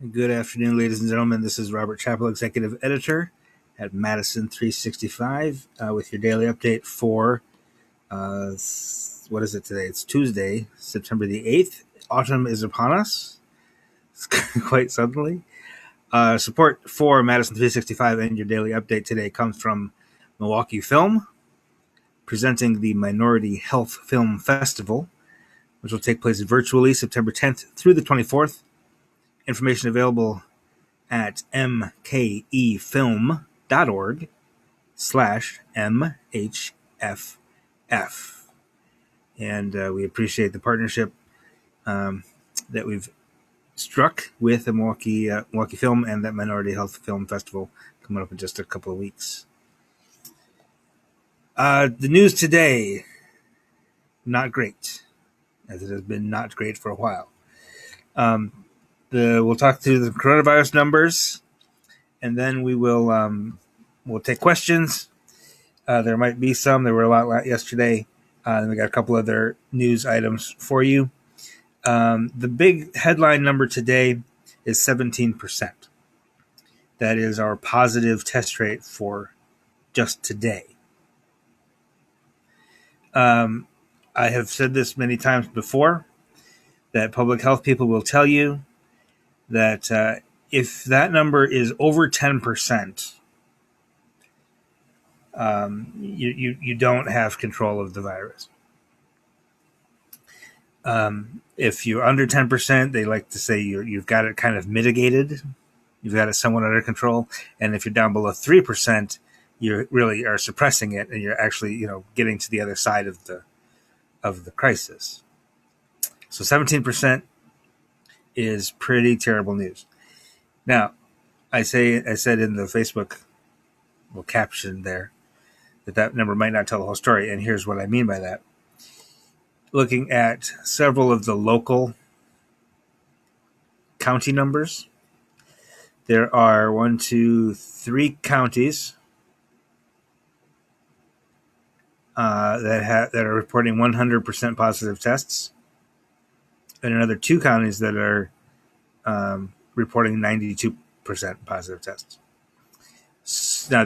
Good afternoon, ladies and gentlemen. This is Robert Chappell, Executive Editor at Madison365, with your daily update for, what is it today? It's Tuesday, September the 8th. Autumn is upon us, quite suddenly. Support for Madison365 and your daily update today comes from Milwaukee Film, presenting the Minority Health Film Festival, which will take place virtually September 10th through the 24th. Information available at mkefilm.org/MHFF. And we appreciate the partnership that we've struck with the Milwaukee Film and that Minority Health Film Festival coming up in just a couple of weeks. The news today, not great, as it has been not great for a while. We'll talk through the coronavirus numbers, and then we'll take questions. There might be some. There were a lot yesterday. And we got a couple other news items for you. The big headline number today is 17%. That is our positive test rate for just today. I have said this many times before, that public health people will tell you that if that number is over 10%, you don't have control of the virus. If you're under 10%, they like to say you've got it kind of mitigated. You've got it somewhat under control. And if you're down below 3%, you really are suppressing it, and you're actually, getting to the other side of the crisis. So 17% is pretty terrible news. Now, I said in the Facebook caption there that number might not tell the whole story, and here's what I mean by that. Looking at several of the local county numbers, there are 3 counties that are reporting 100% positive tests, and another 2 counties that are reporting 92% positive tests. Now,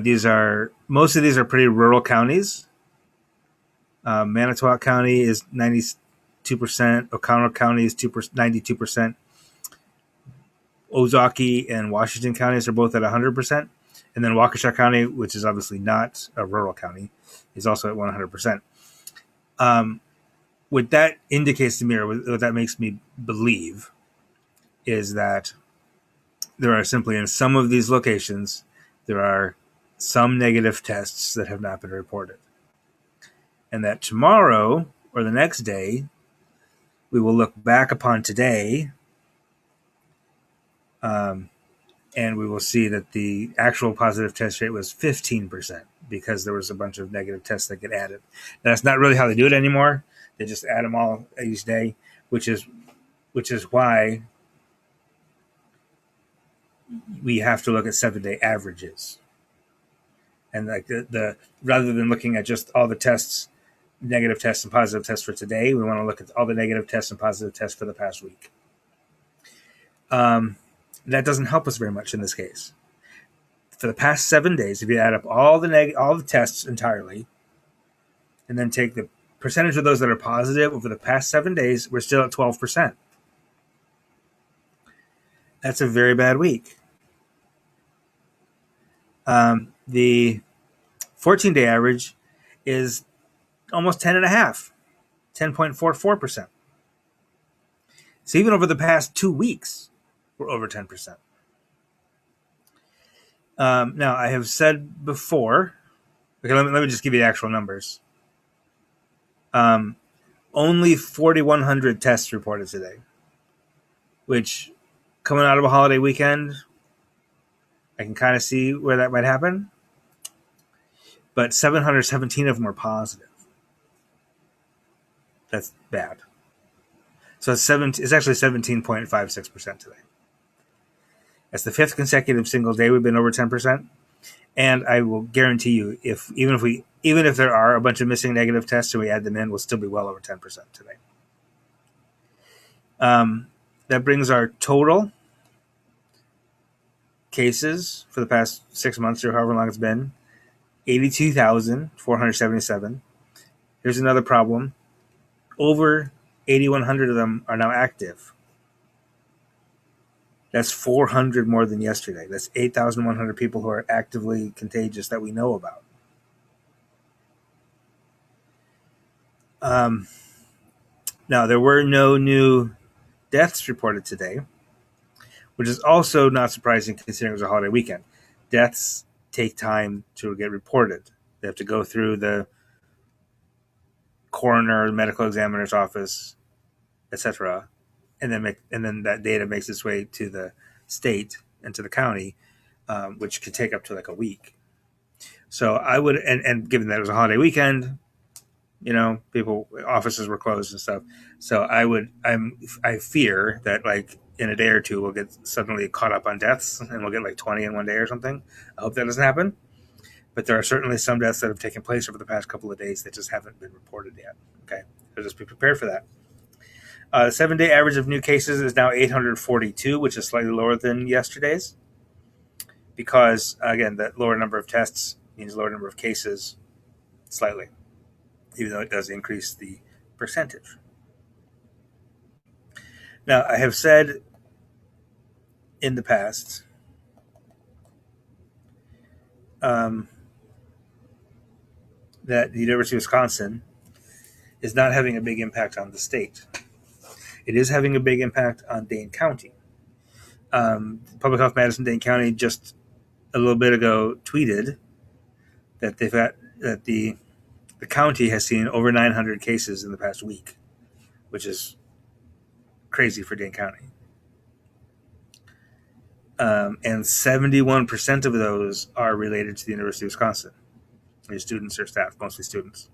most of these are pretty rural counties. Manitowoc County is 92%. O'Connell County is 92%. Ozaukee and Washington counties are both at 100%. And then Waukesha County, which is obviously not a rural county, is also at 100%. What that indicates to me, or what that makes me believe, is that there are simply, in some of these locations, there are some negative tests that have not been reported. And that tomorrow or the next day, we will look back upon today, and we will see that the actual positive test rate was 15%, because there was a bunch of negative tests that get added. Now, that's not really how they do it anymore. They just add them all each day, which is why we have to look at 7-day averages. And like the rather than looking at just all the tests, negative tests and positive tests for today, we want to look at all the negative tests and positive tests for the past week. That doesn't help us very much in this case. For the past 7 days, if you add up all the tests entirely, and then take the percentage of those that are positive over the past 7 days, we're still at 12%. That's a very bad week. The 14-day average is almost 10.44%. So even over the past 2 weeks, we're over 10%. Now, I have said before, okay, let me just give you the actual numbers. Only 4,100 tests reported today, which, coming out of a holiday weekend, I can kind of see where that might happen. But 717 of them are positive. That's bad. So it's actually 17.56% today. That's the 5th consecutive single day we've been over 10%. And I will guarantee you, even if there are a bunch of missing negative tests and we add them in, we'll still be well over 10% today. That brings our total cases for the past 6 months or however long it's been, 82,477. Here's another problem. Over 8,100 of them are now active. That's 400 more than yesterday. That's 8,100 people who are actively contagious that we know about. Now, there were no new deaths reported today, which is also not surprising considering it was a holiday weekend. Deaths take time to get reported. They have to go through the coroner, medical examiner's office, etc., and then that data makes its way to the state and to the county, which could take up to like a week. So I would, and given that it was a holiday weekend, offices were closed and stuff. So I fear that like in a day or two we'll get suddenly caught up on deaths and we'll get like 20 in one day or something. I hope that doesn't happen. But there are certainly some deaths that have taken place over the past couple of days that just haven't been reported yet. Okay, so just be prepared for that. The 7-day average of new cases is now 842, which is slightly lower than yesterday's, because again, the lower number of tests means lower number of cases, slightly, even though it does increase the percentage. Now, I have said in the past that the University of Wisconsin is not having a big impact on the state. It is having a big impact on Dane County. Public Health Madison-Dane County just a little bit ago tweeted that the county has seen over 900 cases in the past week, which is crazy for Dane County. And 71% of those are related to the University of Wisconsin. They're students or staff, mostly students.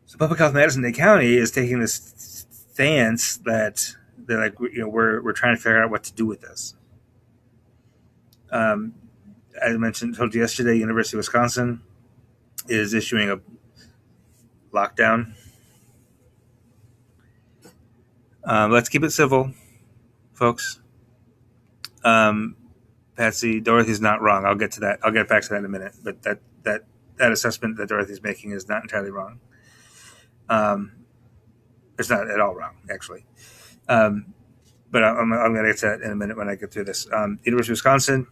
So Public Health Madison-Dane County is taking this stance that they're like, we're trying to figure out what to do with this. As I told you yesterday, University of Wisconsin is issuing a lockdown. Let's keep it civil, folks. Patsy, Dorothy's not wrong. I'll get to that. I'll get back to that in a minute. But that assessment that Dorothy's making is not entirely wrong. It's not at all wrong, actually. But I'm going to get to that in a minute when I get through this. University of Wisconsin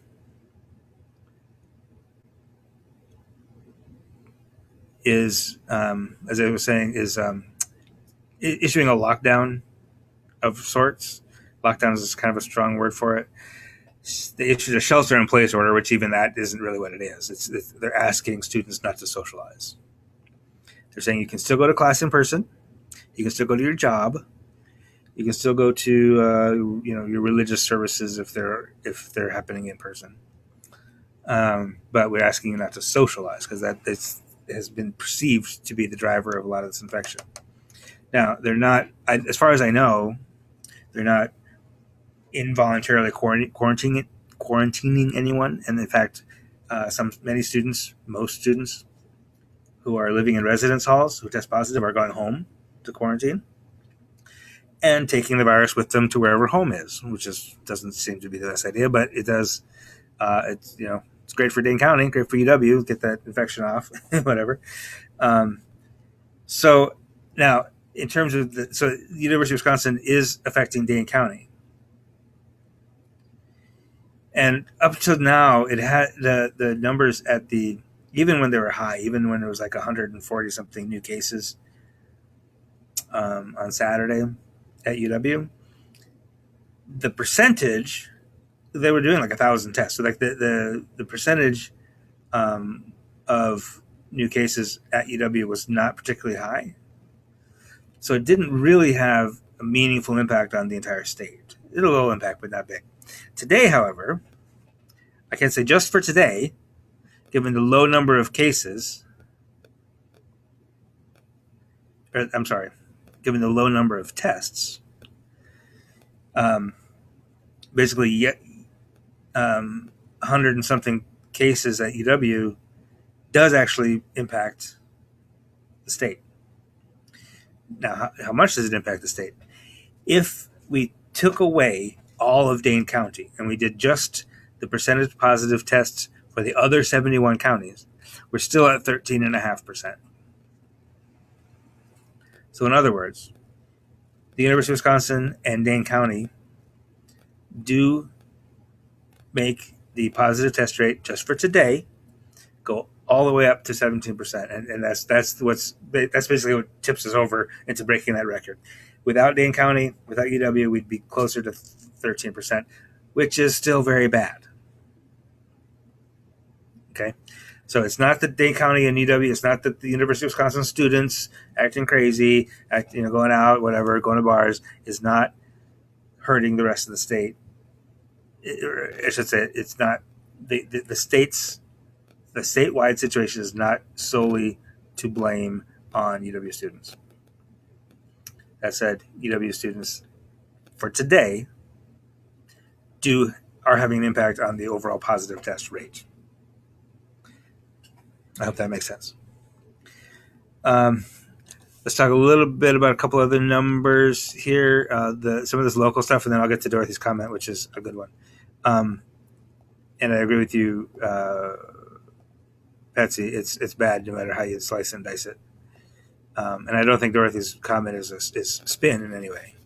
is, as I was saying, is issuing a lockdown of sorts. Lockdown is kind of a strong word for it. They issued a shelter-in-place order, which even that isn't really what it is. They're asking students not to socialize. They're saying you can still go to class in person. You can still go to your job. You can still go to your religious services if they're happening in person. But we're asking you not to socialize because that has been perceived to be the driver of a lot of this infection. Now, they're not, as far as I know, they're not involuntarily quarantining anyone. And in fact, most students who are living in residence halls who test positive are going home to quarantine and taking the virus with them to wherever home is, which doesn't seem to be the best idea, but it does. It's great for Dane County, great for UW, get that infection off, whatever. So now, in terms of the University of Wisconsin is affecting Dane County. And up to now, it had the numbers even when they were high, even when it was like 140 something new cases on Saturday at UW, the percentage, they were doing like 1,000 tests. So like the percentage of new cases at UW was not particularly high. So it didn't really have a meaningful impact on the entire state. It had a little impact, but not big. Today, however, I can say just for today, given the low number of cases, given the low number of tests, basically 100 and something cases at UW does actually impact the state. Now, how much does it impact the state? If we took away all of Dane County and we did just the percentage positive tests for the other 71 counties were still at 13.5%. So in other words, the University of Wisconsin and Dane County do make the positive test rate just for today go all the way up to 17%, and that's basically what tips us over into breaking that record. Without Dane County, without UW, we'd be closer to 13%, which is still very bad. Okay, so it's not that Dane County and UW, it's not that the University of Wisconsin students acting crazy, going out, whatever, going to bars, is not hurting the rest of the state. I should say it's not the state's. The statewide situation is not solely to blame on UW students. That said, UW students for today are having an impact on the overall positive test rate. I hope that makes sense. Let's talk a little bit about a couple other numbers here. Some of this local stuff, and then I'll get to Dorothy's comment, which is a good one. And I agree with you, Betsy. It's bad no matter how you slice and dice it. And I don't think Dorothy's comment is spin in any way.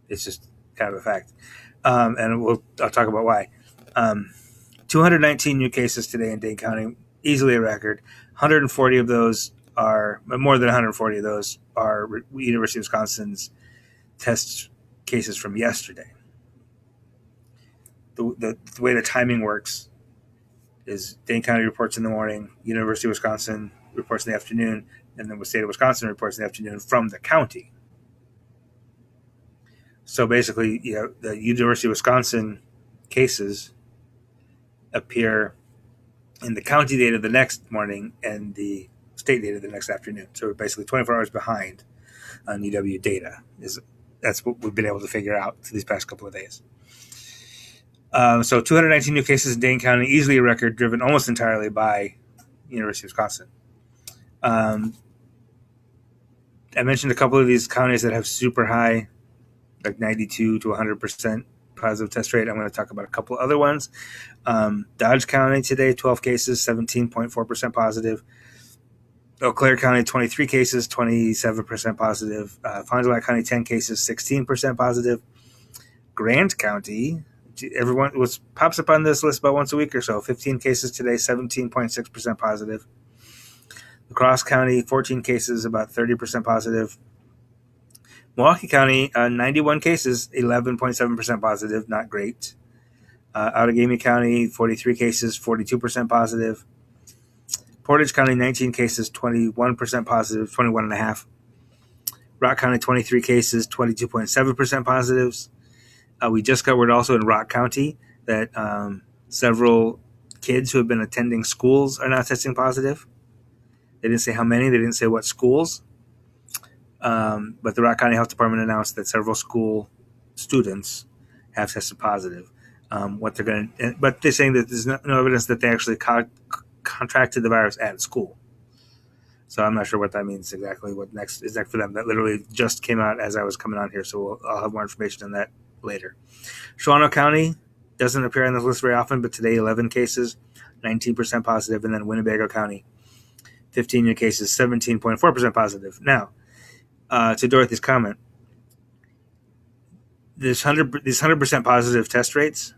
It's just kind of a fact. And I'll talk about why. 219 new cases today in Dane County, easily a record. 140 of those more than 140 of those are University of Wisconsin's test cases from yesterday. The way the timing works is Dane County reports in the morning, University of Wisconsin reports in the afternoon, and then the state of Wisconsin reports in the afternoon from the county. So basically, the University of Wisconsin cases appear in the county data the next morning and the state data the next afternoon. So we're basically 24 hours behind on UW data. That's what we've been able to figure out these past couple of days. So 219 new cases in Dane County, easily a record, driven almost entirely by University of Wisconsin. I mentioned a couple of these counties that have super high, like 92 to 100% positive test rate. I'm going to talk about a couple other ones. Dodge County today, 12 cases, 17.4% positive. Eau Claire County, 23 cases, 27% positive. Fond du Lac County, 10 cases, 16% positive. Grant County, everyone pops up on this list about once a week or so. 15 cases today, 17.6% positive. La Crosse County, 14 cases, about 30% positive. Milwaukee County, 91 cases, 11.7% positive, not great. Outagamie County, 43 cases, 42% positive. Portage County, 19 cases, 21% positive, 21.5%. Rock County, 23 cases, 22.7% positives. We just got word also in Rock County that several kids who have been attending schools are now testing positive. They didn't say how many. They didn't say what schools. But the Rock County Health Department announced that several school students have tested positive. But they're saying that there's no evidence that they actually contracted the virus at school. So I'm not sure what that means exactly. What next is next for them? That literally just came out as I was coming on here, so I'll have more information on that later. Shawano County doesn't appear on this list very often, but today 11 cases, 19% positive, and then Winnebago County, 15 new cases, 17.4% positive. Now, to Dorothy's comment, these 100% positive test rates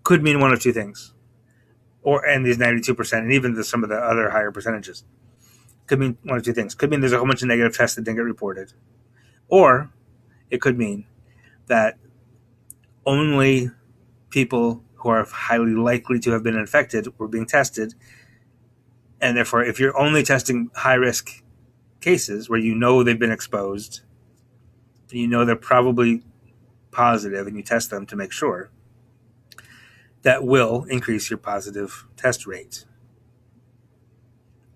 could mean one of two things, and these 92%, and even some of the other higher percentages, could mean one of two things. Could mean there's a whole bunch of negative tests that didn't get reported, or it could mean that only people who are highly likely to have been infected were being tested, and therefore, if you're only testing high-risk cases where they've been exposed, and they're probably positive, and you test them to make sure, that will increase your positive test rate.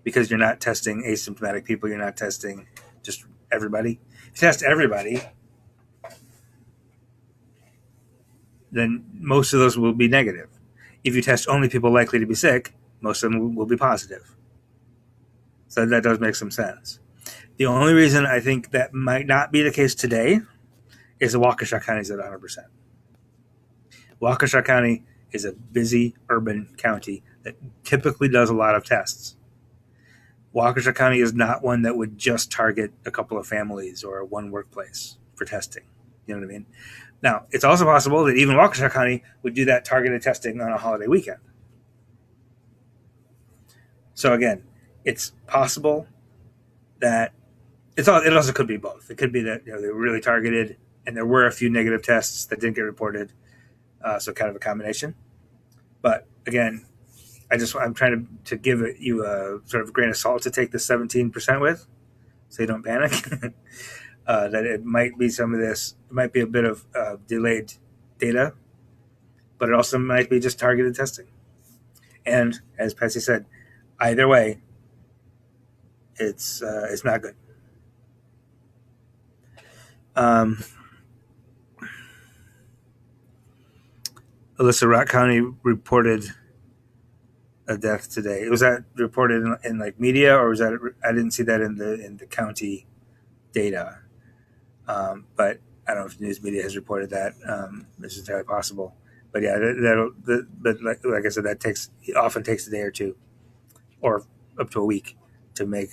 Because you're not testing asymptomatic people, you're not testing just everybody. If you test everybody, then most of those will be negative. If you test only people likely to be sick, most of them will be positive. So that does make some sense. The only reason I think that might not be the case today is that Waukesha County is at 100%. Waukesha County is a busy urban county that typically does a lot of tests. Waukesha County is not one that would just target a couple of families or one workplace for testing. You know what I mean? Now, it's also possible that even Waukesha County would do that targeted testing on a holiday weekend. So again, it's possible that it also could be both. It could be that they were really targeted and there were a few negative tests that didn't get reported, so kind of a combination. But again, I'm trying to give you a sort of grain of salt to take the 17% with, so you don't panic. That it might be some of this, it might be a bit of delayed data, but it also might be just targeted testing. And as Patsy said, either way, it's not good. Alyssa, Rock County reported a death today. Was that reported in like media, or was that? I didn't see that in the county data. But I don't know if news media has reported that. It's entirely possible. But yeah, but like I said, it often takes a day or two, or up to a week, to make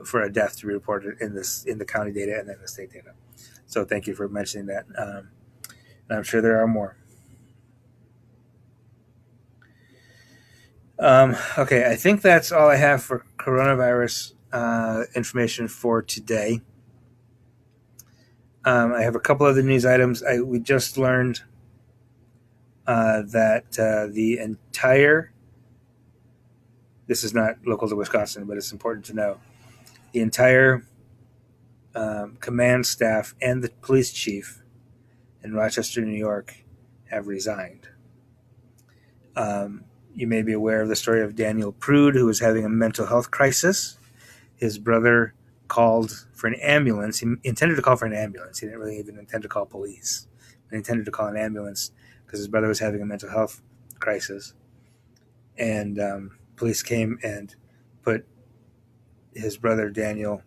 for a death to be reported in the county data and then the state data. So thank you for mentioning that. And I'm sure there are more. Okay, I think that's all I have for coronavirus information for today. I have a couple other news items. We just learned that the entire, this is not local to Wisconsin, but it's important to know, the entire command staff and the police chief in Rochester, New York, have resigned. You may be aware of the story of Daniel Prude, who was having a mental health crisis. His brother called for an ambulance. He intended to call for an ambulance. He didn't really even intend to call police. He intended to call an ambulance because his brother was having a mental health crisis. And police came and put his brother, Daniel,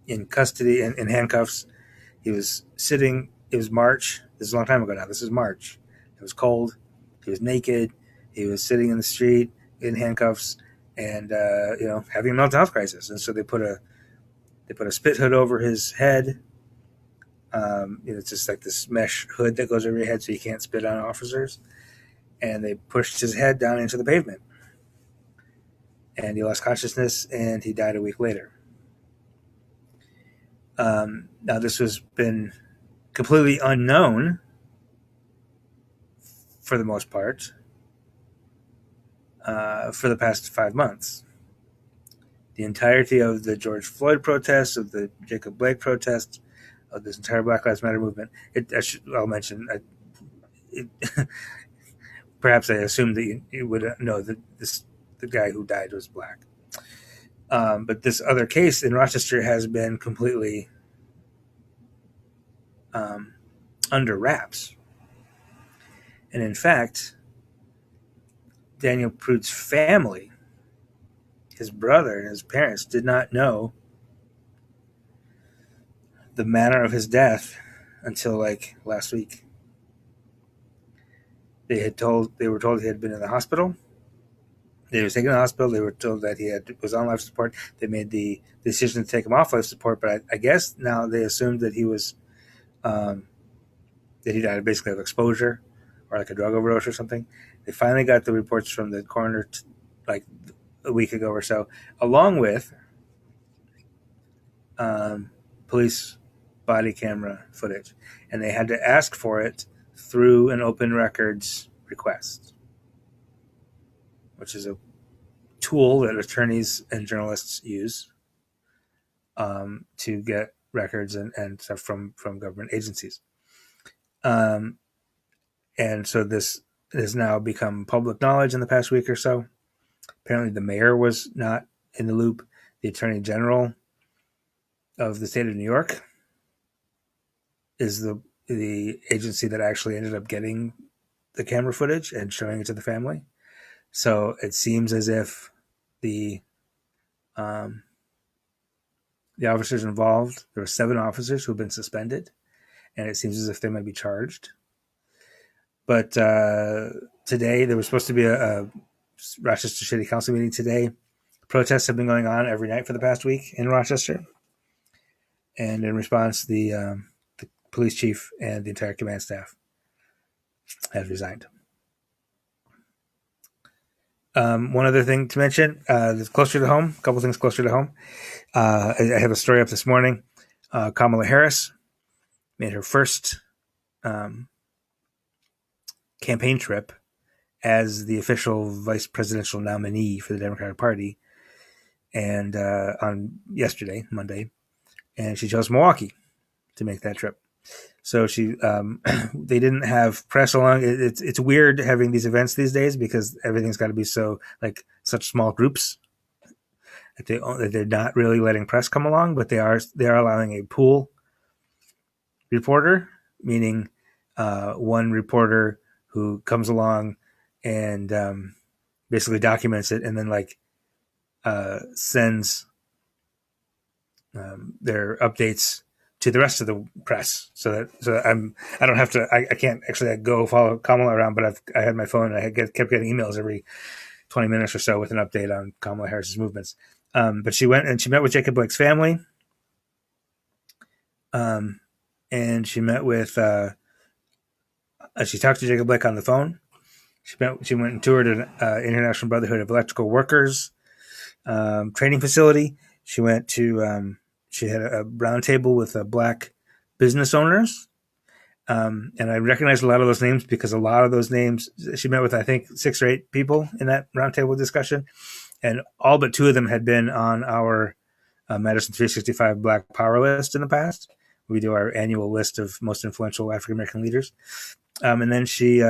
in custody, in handcuffs. He was sitting, it was March. This is a long time ago now. This is March. It was cold. He was naked. He was sitting in the street in handcuffs and, having a mental health crisis. And so they put a spit hood over his head. It's just like this mesh hood that goes over your head so you can't spit on officers. And they pushed his head down into the pavement. And he lost consciousness and he died a week later. Now, this has been completely unknown for the most part for the past 5 months. The entirety of the George Floyd protests, of the Jacob Blake protests, of this entire Black Lives Matter movement, I'll mention, perhaps I assumed that you would know that the guy who died was black. But this other case in Rochester has been completely under wraps. And in fact, Daniel Prude's family, his brother and his parents, did not know the manner of his death until like last week. They were told he had been in the hospital. They were taken to the hospital. They were told that he was on life support. They made the decision to take him off life support, but I guess now they assumed that he was that he died basically of exposure or like a drug overdose or something. They finally got the reports from the coroner like a week ago or so, along with police body camera footage, and they had to ask for it through an open records request, which is a tool that attorneys and journalists use to get records and stuff from government agencies. And so this has now become public knowledge in the past week or so. Apparently the mayor was not in the loop. The attorney general of the state of New York is the agency that actually ended up getting the camera footage and showing it to the family. So it seems as if the officers involved, there were 7 officers who have been suspended, and it seems as if they might be charged. But today there was supposed to be a Rochester City Council meeting today. Protests have been going on every night for the past week in Rochester, and in response, the police chief and the entire command staff has resigned. One other thing to mention, that's closer to home, a couple things closer to home. I have a story up this morning. Kamala Harris made her first campaign trip as the official vice presidential nominee for the Democratic Party, and on yesterday, Monday, and she chose Milwaukee to make that trip. So they didn't have press along. It's weird having these events these days because everything's got to be so like such small groups that they're not really letting press come along, but they are allowing a pool reporter, meaning one reporter who comes along and basically documents it and then sends their updates to the rest of the press, so I don't have to. I can't actually go follow Kamala around, but I had my phone and I kept getting emails every 20 minutes or so with an update on Kamala Harris's movements. But she went and she met with Jacob Blake's family, and she met with. She talked to Jacob Blake on the phone. She went and toured an International Brotherhood of Electrical Workers training facility. She went to. She had a roundtable with Black business owners, and I recognized a lot of those names because a lot of those names she met with, I think, 6 or 8 people in that roundtable discussion, and all but 2 of them had been on our Madison365 Black Power list in the past. We do our annual list of most influential African American leaders, and then she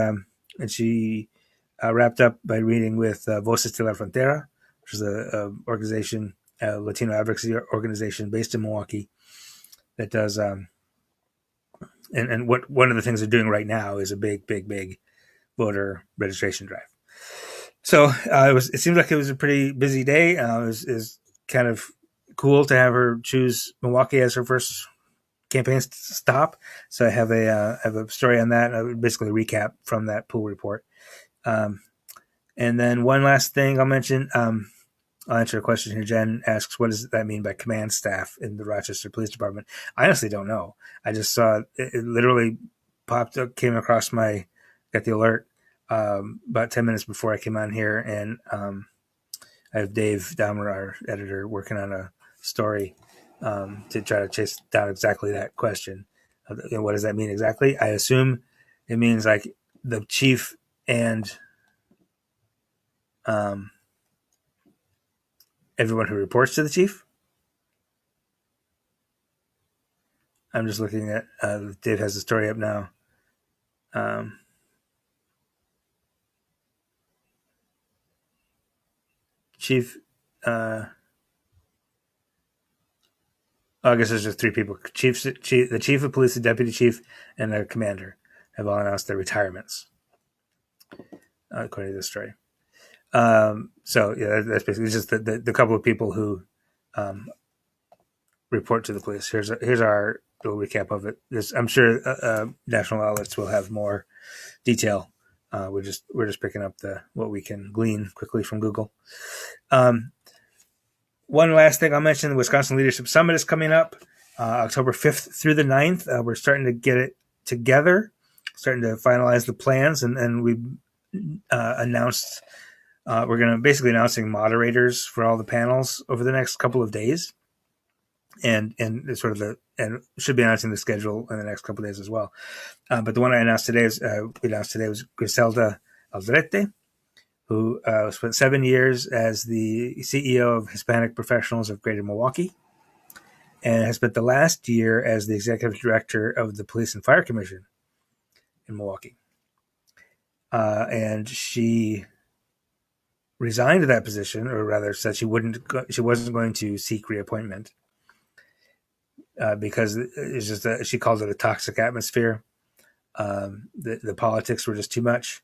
wrapped up by reading with Voces de la Frontera, which is a organization. Latino advocacy organization based in Milwaukee that does and what one of the things they're doing right now is a big voter registration drive. So it seemed like it was a pretty busy day. It was kind of cool to have her choose Milwaukee as her first campaign stop. So I have a story on that, basically a recap from that pool report. And then one last thing I'll mention. I'll answer a question here. Jen asks, what does that mean by command staff in the Rochester Police Department? I honestly don't know. I just saw it literally popped up, got the alert about 10 minutes before I came on here. And I have Dave Dahmer, our editor, working on a story to try to chase down exactly that question. And what does that mean exactly? I assume it means like the chief and everyone who reports to the chief. I'm just looking at Dave has the story up now. Chief, I guess there's just 3 people. The chief of police, the deputy chief, and the commander have all announced their retirements, according to this story. So yeah, that's basically just the couple of people who report to the police. Here's our little recap of it. I'm sure national outlets will have more detail. We're just picking up what we can glean quickly from Google. One last thing I'll mention: the Wisconsin Leadership Summit is coming up October 5th through the 9th. We're starting to get it together, starting to finalize the plans, and we announced. We're going to basically announcing moderators for all the panels over the next couple of days, and and should be announcing the schedule in the next couple of days as well. But the one I announced today was Griselda Aldrete, who spent 7 years as the CEO of Hispanic Professionals of Greater Milwaukee, and has spent the last year as the executive director of the Police and Fire Commission in Milwaukee. And she resigned that position, or rather said she wasn't going to seek reappointment because it's just she called it a toxic atmosphere. The politics were just too much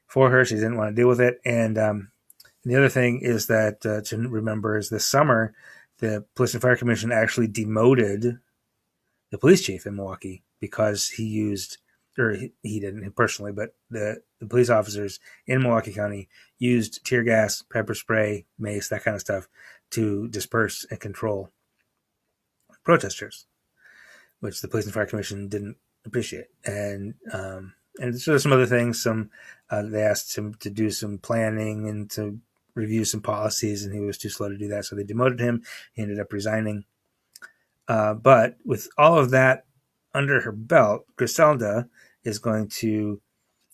for her. She didn't want to deal with it. And the other thing is that to remember is this summer, the Police and Fire Commission actually demoted the police chief in Milwaukee because he used or he didn't personally, but the police officers in Milwaukee County used tear gas, pepper spray, mace, that kind of stuff to disperse and control protesters, which the Police and Fire Commission didn't appreciate. And so there's some other things. They asked him to do some planning and to review some policies, and he was too slow to do that, so they demoted him. He ended up resigning. But with all of that under her belt, Griselda is going to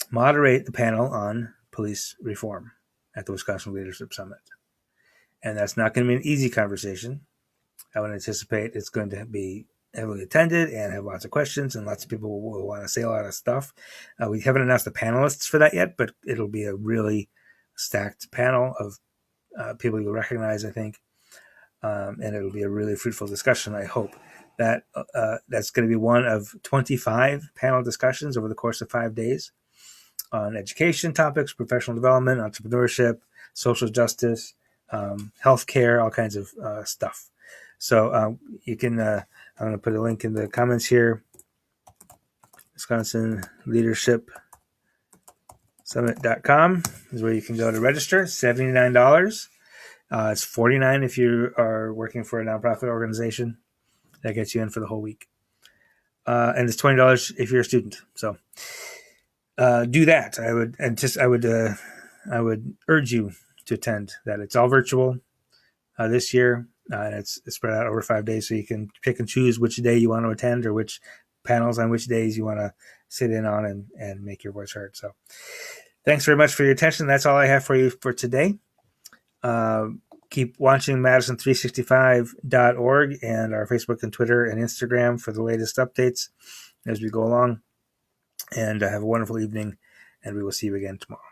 moderate the panel on police reform at the Wisconsin Leadership Summit. And that's not going to be an easy conversation. I would anticipate it's going to be heavily attended and have lots of questions, and lots of people will want to say a lot of stuff. We haven't announced the panelists for that yet, but it'll be a really stacked panel of people you'll recognize, I think. And it'll be a really fruitful discussion, I hope. That's going to be one of 25 panel discussions over the course of 5 days on education topics, professional development, entrepreneurship, social justice, healthcare, all kinds of stuff. So you can, I'm going to put a link in the comments here. Wisconsin Leadership Summit.com is where you can go to register. $79. It's $49 if you are working for a nonprofit organization. That gets you in for the whole week. And it's $20 if you're a student. So do that. I would urge you to attend that. It's all virtual this year, and it's spread out over 5 days, so you can pick and choose which day you want to attend or which panels on which days you want to sit in on and make your voice heard. So thanks very much for your attention. That's all I have for you for today. Keep watching Madison365.org and our Facebook and Twitter and Instagram for the latest updates as we go along. And have a wonderful evening, and we will see you again tomorrow.